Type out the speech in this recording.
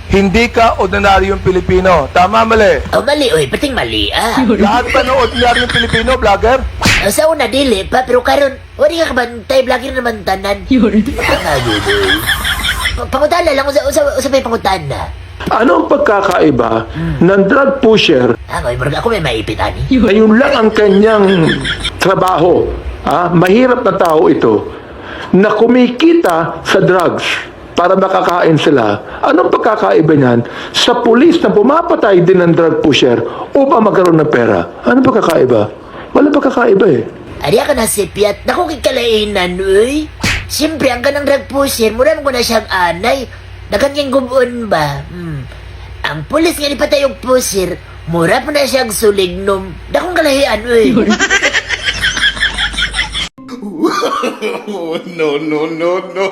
Hindi ka ordinaryong Pilipino. Tama, mali? Oh, mali, oy. Pating mali, ah. Lahat ba ng ordinaryong Pilipino, vlogger? Sa una, dili pa. Pero karon, wari ka kabantay, vlogger naman tanan. Tanga, yun, oy. Pangutana lang, usa may pangutana. Ano ang pagkakaiba ng drug pusher Oy, murag ako may maipit, ani. na yun lang ang kanyang trabaho? Mahirap na tao ito na kumikita sa drugs para makakain sila. Anong pagkakaiba niyan sa pulis na pumapatay din ng drug pusher upang magkaroon ng pera? Anong pagkakaiba? Wala pagkakaiba eh. Ari ka na si Piat, naku kikalainan, uy. Siyempre, ang ganang drug pusher, mura mo na siyang anay. Nakanyang gubon ba? Ang pulis nga ni patay yung pusher, mura po na siyang sulignom. Dakong kalahian, uy. Oh, no, no, no, no.